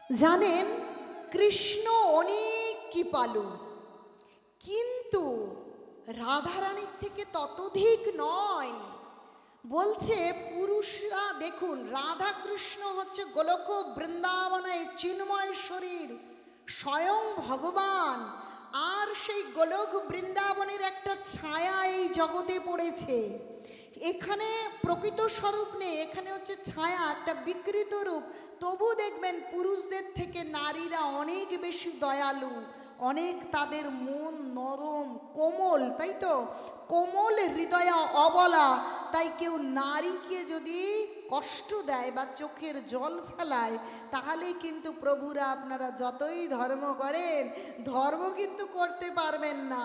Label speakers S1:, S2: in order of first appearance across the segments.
S1: জানেন, কৃষ্ণ অনেক কৃপালু, কিন্তু রাধারানীর থেকে ততোধিক নয়। বলছে পুরুষরা, দেখুন, রাধা কৃষ্ণ হচ্ছে গোলক বৃন্দাবনে চিন্ময় শরীর, স্বয়ং ভগবান। আর সেই গোলক বৃন্দাবনের একটা ছায়া এই জগতে পড়েছে। এখানে প্রকৃত স্বরূপ নেই, এখানে হচ্ছে ছায়া, একটা বিকৃত রূপ। তবু দেখবেন পুরুষদের থেকে নারীরা অনেক বেশি দয়ালু, অনেক তাদের মন নরম কোমল, তাই তো, কোমল হৃদয়া অবলা। তাই কেউ নারীকে যদি কষ্ট দেয় বা চোখের জল ফেলায়, তাহলে কিন্তু প্রভুরা আপনারা যতই ধর্ম করেন, ধর্ম কিন্তু করতে পারবেন না।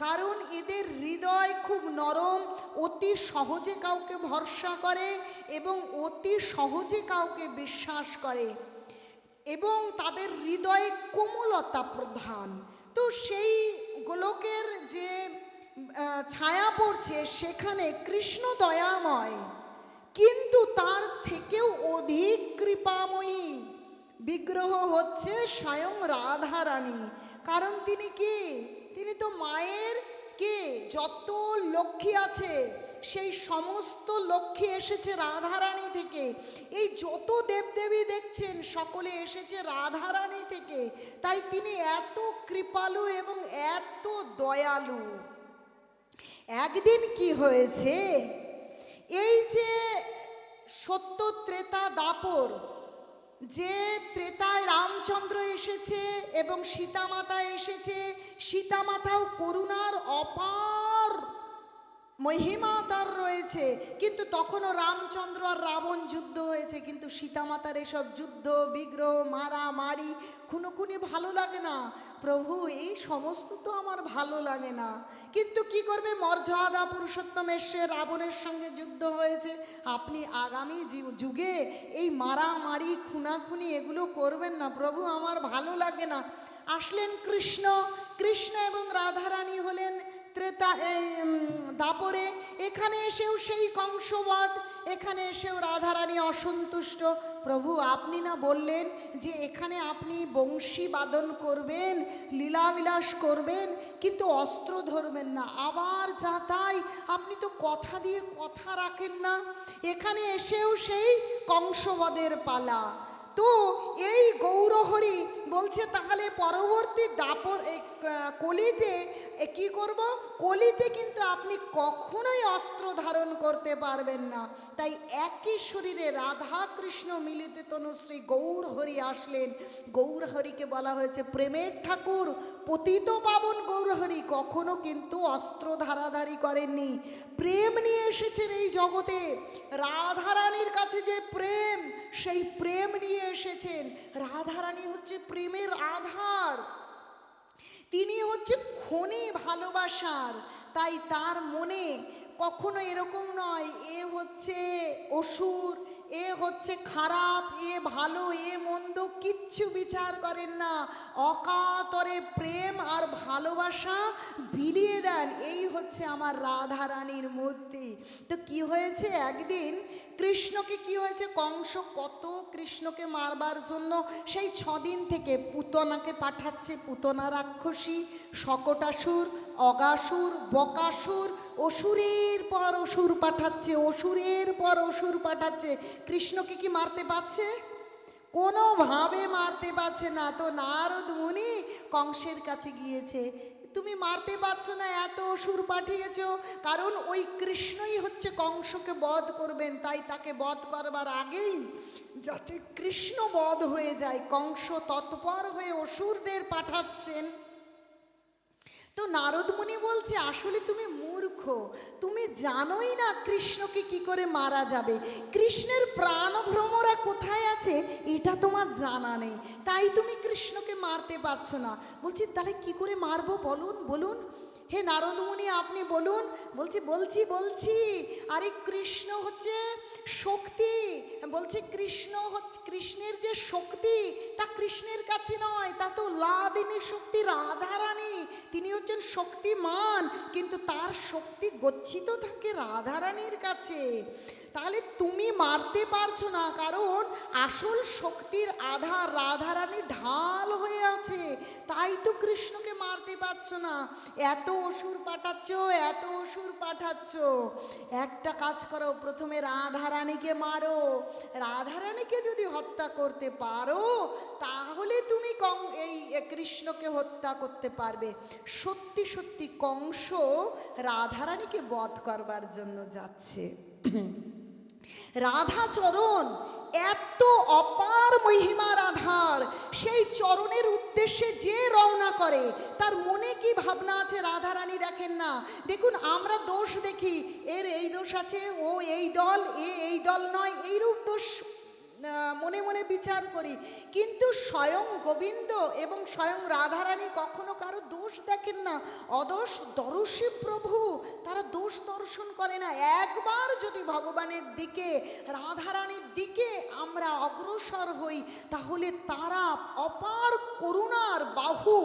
S1: কারণ এদের হৃদয় খুব নরম, অতি সহজে কাউকে ভরসা করে এবং অতি সহজে কাউকে বিশ্বাস করে, এবং তাদের হৃদয়ে কোমলতা প্রধান। তো সেই গোলকের যে ছায়া পড়ছে, সেখানে কৃষ্ণ দয়াময়, কিন্তু তার থেকেও অধিক কৃপাময়ী বিগ্রহ হচ্ছে স্বয়ং রাধারানী। কারণ তিনি কি? তিনি তো মায়ের কে? যত লক্ষ্মী আছে সেই সমস্ত লক্ষ্মী এসেছে রাধারানী থেকে। এই যত দেবদেবী দেখছেন সকলে এসেছে রাধারানী থেকে। তাই তিনি এত কৃপালু এবং এত দয়ালু। একদিন কি হয়েছে, এই যে সত্য ত্রেতা দাপর, যে ত্রেতায় রামচন্দ্র এসেছে এবং সীতামাতা এসেছে, সীতামাতাও করুণার অপার মহিমা তার রয়েছে, কিন্তু তখনও রামচন্দ্র আর রাবণ যুদ্ধ হয়েছে। কিন্তু সীতামাতার এসব যুদ্ধ বিগ্রহ মারামারি খুনোখুনি ভালো লাগে না। প্রভু, এই সমস্ত তো আমার ভালো লাগে না, কিন্তু কি করবে, মর্যাদা পুরুষোত্তম এসে রাবণের সঙ্গে যুদ্ধ হয়েছে। আপনি আগামী যুগে এই মারামারি খুনাখুনি এগুলো করবেন না প্রভু, আমার ভালো লাগে না। আসলেন কৃষ্ণ, কৃষ্ণ এবং রাধারানী হলেন ত্রেতা দাপরে। এখানে এসেও সেই কংসবধ, এখানে এসেও রাধারানী অসন্তুষ্ট। প্রভু, আপনি না বললেন যে এখানে আপনি বংশী বাদন করবেন, লীলাবিলাস করবেন, কিন্তু অস্ত্র ধরবেন না। আবার যা তাই, আপনি তো কথা দিয়ে কথা রাখেন না। এখানে এসেও সেই কংসবধের পালা। তো এই গৌরহরি বলছে, তাহলে পরবর্তী দাপর কলিতে কি করব? কলিতে কিন্তু আপনি কখনোই অস্ত্র ধারণ করতে পারবেন না। তাই একই শরীরে রাধা কৃষ্ণ মিলিত তনুশ্রী গৌরহরি আসলেন। গৌরহরিকে বলা হয়েছে প্রেমের ঠাকুর, পতিত পাবন গৌরহরি কখনো কিন্তু অস্ত্র ধারাধারি করেননি, প্রেম নিয়ে এসেছেন এই জগতে। রাধারানীর কাছে যে প্রেম, সেই প্রেম নিয়ে এসেছেন। রাধারানী হচ্ছে প্রেমের আধার, তিনি হচ্ছে খনি ভালোবাসার। তাই তার মনে কখনো এরকম নয় এ হচ্ছে অসুর, এ হচ্ছে খারাপ, এ ভালো, এ মন্দ, কিচ্ছু বিচার করেন না। অকাতরে প্রেম আর ভালোবাসা বিলিয়ে দেন। এই হচ্ছে আমার রাধারানীর মূর্তি। তো কি হয়েছে, একদিন কৃষ্ণকে কি হয়েছে, কংস কত কৃষ্ণকে মারবার জন্য সেই 6 দিন থেকে পুতনাকে পাঠাচ্ছে। পুতনা রাক্ষসী, শকটাসুর, অগাসুর, বকাসুর, অসুরের পর অসুর পাঠাচ্ছে, অসুরের পর অসুর পাঠাচ্ছে। কৃষ্ণকে কি মারতে পারছে? কোনোভাবে মারতে পারছে না। তো নারদ মুনি কংসের কাছে গিয়েছে, তুমি মারতে পারছো না, এত অসুর পাঠিয়েছ। কারণ ওই কৃষ্ণই হচ্ছে কংসকে বধ করবেন, তাই তাকে বধ করবার আগেই যাতে কৃষ্ণ বধ হয়ে যায়, কংস তৎপর হয়ে অসুরদের পাঠাচ্ছেন। তো নারদ মুনি বলছে, আসলে তুমি মূর্খ, তুমি জানোই না কৃষ্ণকে কি করে মারা যাবে, কৃষ্ণের প্রাণভ্রমরা কোথায় আছে এটা তোমার জানা নেই, তাই তুমি কৃষ্ণকে মারতে পারছো না। বলছি, তাহলে কি করে মারবো বলুন বলুন। হে নারদ মুনি, আপনি বলুন। বলছি বলছি বলছি আরে কৃষ্ণ হচ্ছে শক্তি। বলছে কৃষ্ণ হচ্ছে, কৃষ্ণের যে শক্তি তা কৃষ্ণের কাছে নয়, তা তো লাদিনী শক্তি রাধারানী, তিনি হচ্ছেন শক্তিমান, কিন্তু তার শক্তি গচ্ছিত থাকে রাধারানীর কাছে। তাহলে তুমি মারতে পারছো না, কারণ আসল শক্তির আধার রাধারানী ঢাল হয়ে আছে, তাই তো কৃষ্ণকে মারতে পারছো না। এত অসুর পাঠাচ্ছ, এত অসুর পাঠাচ্ছ, একটা কাজ করো, প্রথমে রাধারানীকে মারো। রাধারানীকে যদি হত্যা করতে পারো তাহলে তুমি এই কৃষ্ণকে হত্যা করতে পারবে। সত্যি সত্যি কংস রাধারানীকে বধ করবার জন্য যাচ্ছে। রাধাচরণ এত অপার মহিমার আধার, সেই চরণের উদ্দেশ্যে যে রওনা করে তার মনে কি ভাবনা আছে রাধারানী দেখেন না। দেখুন, আমরা দোষ দেখি, এর এই দোষ আছে, ও এই দল, এই দল নয়, এইরূপ দোষ মনে মনে বিচার করি। কিন্তু স্বয়ং গোবিন্দ এবং স্বয়ং রাধারানী কখনো কারো দোষ দেখেন না। অদোষ দর্শী প্রভু, তারা দোষ দর্শন করে না। একবার যদি ভগবানের দিকে, রাধারানীর দিকে আমরা অগ্রসর হই, তাহলে তারা অপার করুণার বাহু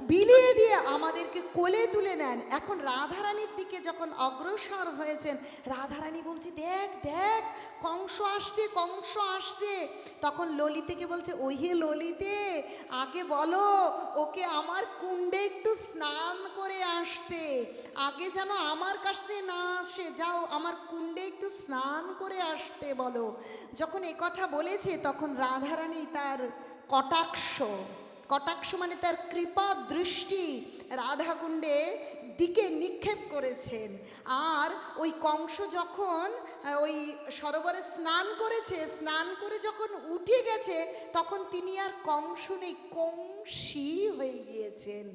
S1: বিলিয়ে দিয়ে আমাদেরকে কোলে তুলে নেন। এখন রাধারানীর দিকে যখন অগ্রসর হয়েছেন, রাধারানী বলছে, দেখ দেখ কংস আসছে, কংস আসছে। তখন ললিতেকে বলছে, ওই হে ললিতে, আগে বলো ওকে আমার কুণ্ডে একটু স্নান করে আসতে, আগে যেন আমার কাছে না আসে, যাও আমার কুণ্ডে একটু স্নান করে আসতে বলো। যখন এ কথা বলেছে তখন রাধারানী তার কটাক্ষ, কটাক্ষ মানে তার কৃপা দৃষ্টি রাধাকুণ্ডে দিকে নিক্ষেপ করেছেন। আর ওই কংস যখন ওই সরোবরে স্নান করেছে, স্নান করে যখন উঠে গেছে, তখন তিনি আর কংস নেই, কংসী হয়ে গিয়েছেন।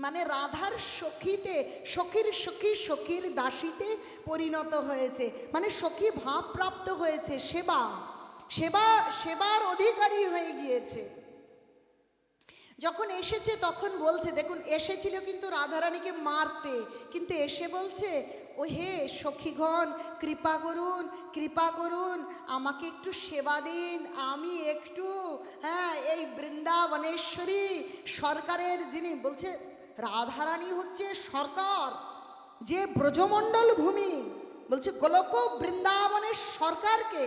S1: মানে রাধার সখীতে, সখীর সখী সখীর দাসীতে পরিণত হয়েছে, মানে সখী ভাব প্রাপ্ত হয়েছে, সেবা সেবা সেবার অধিকারী হয়ে গিয়েছে। যখন এসেছে তখন বলছে, দেখুন এসেছিল কিন্তু রাধারানীকে মারতে, কিন্তু এসে বলছে, ও হে সখীগণ, কৃপা করুন, কৃপা করুন, আমাকে একটু সেবা দিন, আমি একটু এই বৃন্দাবনেশ্বরী সরকারের যিনি, বলছে রাধারানী হচ্ছে সরকার, যে ব্রজমণ্ডল ভূমি, বলছে গোলক বৃন্দাবনের সরকারকে,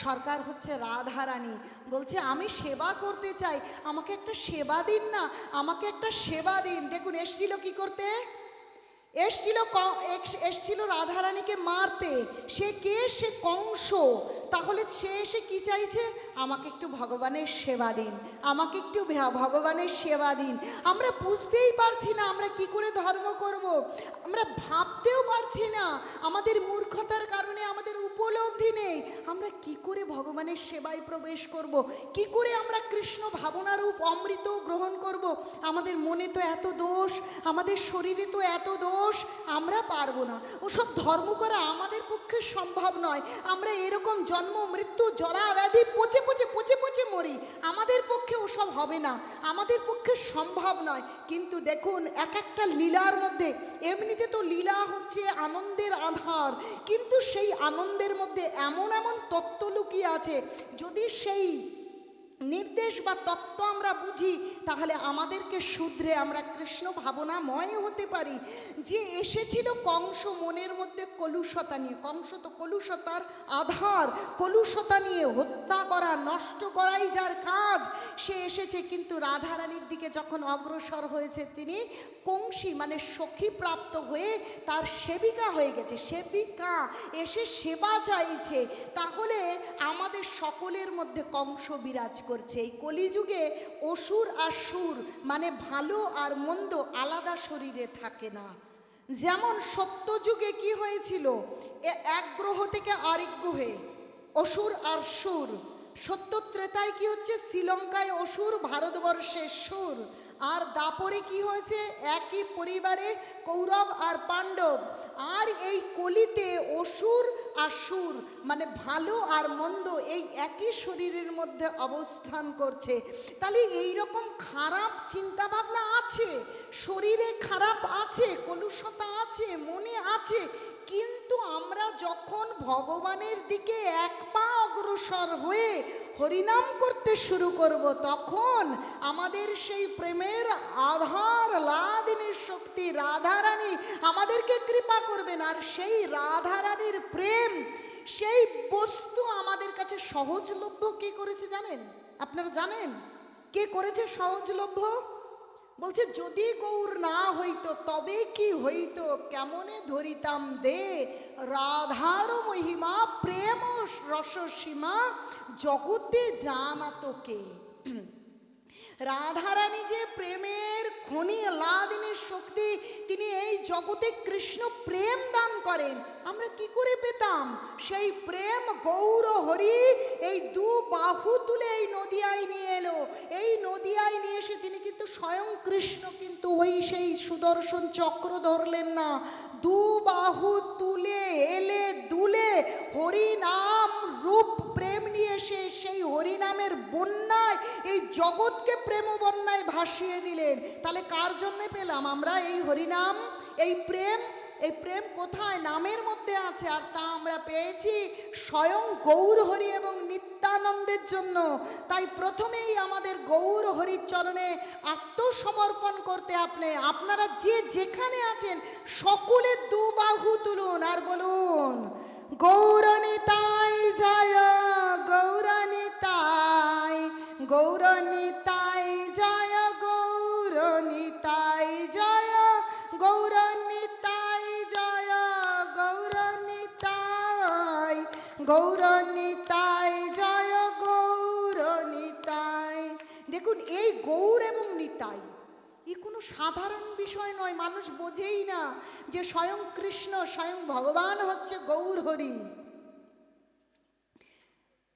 S1: সরকার হচ্ছে রাধারানী। বলছে আমি সেবা করতে চাই, আমাকে একটা সেবা দিন না, আমাকে একটা সেবা দিন। দেখুন এসছিল কি করতে, এসছিল রাধারানীকে মারতে। সে কে? সে কংস। তাহলে সে এসে কি চাইছে? আমাকে একটু ভগবানের সেবা দিন, আমাকে একটু ভগবানের সেবা দিন। আমরা বুঝতেই পারছি না আমরা কি করে ধর্ম করব, আমরা ভাবতেও পারছি না, আমাদের মূর্খতার কারণে আমাদের উপলব্ধি নেই, আমরা কি করে ভগবানের সেবায় প্রবেশ করব, কি করে আমরা কৃষ্ণ ভাবনারূপ অমৃত গ্রহণ করব। আমাদের মনে তো এত দোষ, আমাদের শরীরে তো এত দোষ, আমরা পারবো না। ওসব ধর্ম করা আমাদের পক্ষে সম্ভব নয়। আমরা এরকম জন্ম মৃত্যু জরা ব্যাধি পচে পচে পচে পচে মরি, আমাদের পক্ষে ওসব হবে না, আমাদের পক্ষে সম্ভব নয়। কিন্তু দেখুন এক একটা লীলার মধ্যে, এমনিতে তো লীলা হচ্ছে আনন্দের আধার, কিন্তু সেই আনন্দের মধ্যে এমন এমন তত্ত্ব লুকিয়ে আছে, যদি সেই নির্দেশ বা তত্ত্ব আমরা বুঝি, তাহলে আমাদেরকে শুধরে আমরা কৃষ্ণ ভাবনাময় হতে পারি। যে এসেছিল কংস মনের মধ্যে কলুষতা নিয়ে, কংস তো কলুষতার আধার, কলুষতা নিয়ে হত্যা করা, নষ্ট করাই যার কাজ, সে এসেছে। কিন্তু রাধারানীর দিকে যখন অগ্রসর হয়েছে, তিনি কংসী মানে সখী প্রাপ্ত হয়ে তার সেবিকা হয়ে গেছে। সেবিকা এসে সেবা চাইছে। তাহলে আমাদের সকলের মধ্যে কংস বিরাজ করছে। এই কলিযুগে অসুর আর সুর মানে ভালো আর মন্দ আলাদা শরীরে থাকে না। যেমন সত্যযুগে কি হয়েছিল, এক গ্রহ থেকে আরেক গ্রহে অসুর আর সুর। সত্য ত্রেতায় কি হচ্ছে, শ্রীলঙ্কায় অসুর, ভারতবর্ষে সুর। আর দাপরে কি হয়েছে, একই পরিবারে কৌরব আর পাণ্ডব। আর এই কলিতে অসুর আর সুর মানে ভালো আর মন্দ এই একই শরীরের মধ্যে অবস্থান করছে। তাহলে এই রকম খারাপ চিন্তা ভাবনা আছে, শরীরে খারাপ আছে, কলুষতা আছে, মনে আছে। কিন্তু আমরা যখন ভগবানের দিকে এক পা অগ্রসর হয়ে হরিনাম করতে শুরু করব, তখন আমাদের সেই প্রেমের আধার লাদিনীর শক্তি রাধারানী আমাদেরকে কৃপা করবেন। আর সেই রাধারানীর প্রেম, সেই বস্তু আমাদের কাছে সহজলভ্য কে করেছে জানেন? আপনারা জানেন কে করেছে সহজলভ্য? বলছে যদি গৌর না হইতো তবে কি হইতো, কেমনে ধরিতাম দে রাধার মহিমা প্রেম রস সীমা জগতে জানা তোকে। রাধারানী যে প্রেমের খনি, আলাদিনের শক্তি, তিনি এই জগতে কৃষ্ণ প্রেম দান করেন। আমরা কি করে পেতাম সেই প্রেম? গৌর হরি এই দু বাহু তুলে এই নদিয়ায় নিয়ে এলো। এই নদিয়ায় নিয়ে এসে তিনি কিন্তু স্বয়ং কৃষ্ণ কিন্তু ওই সেই সুদর্শন চক্র ধরলেন না, দু বাহু তুলে এলে দুলে হরি নাম রূপ প্রেম নিয়ে এসে সেই হরিনামের বন্যায় এই জগৎকে প্রেম বন্যায় ভাসিয়ে দিলেন। তাহলে কার জন্যে পেলাম আমরা এই হরিনাম, এই প্রেম? এই প্রেম কোথায়? নামের মধ্যে আছে, আর তা আমরা পেয়েছি স্বয়ং গৌর হরি এবং নিত্যানন্দের জন্য। তাই প্রথমেই আমাদের গৌর হরির চরণে আত্মসমর্পণ করতে আপনারা যে যেখানে আছেন সকলে দু বাহু তুলুন আর বলুন গৌরনিতাই জয়, গৌরনিতাই, গৌরনিতাই জয়, গৌরনিতাই জয়, গৌরনিতাই জয়, গৌরনিতাই, গৌরনিতাই জয়, গৌরনিতাই। দেখুন এই গৌর এবং নিতাই এ কোনো সাধারণ বিষয় নয়, মানুষ বোঝেই না যে স্বয়ং কৃষ্ণ, স্বয়ং ভগবান হচ্ছে গৌর হরি।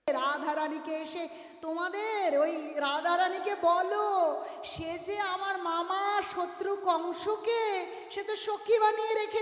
S1: রাধারানীকে এসে তোমাদের ওই রাধারানীকে বলো সে যে আমার মামা শত্রু কংসকে সে তো সখী বানিয়ে রেখে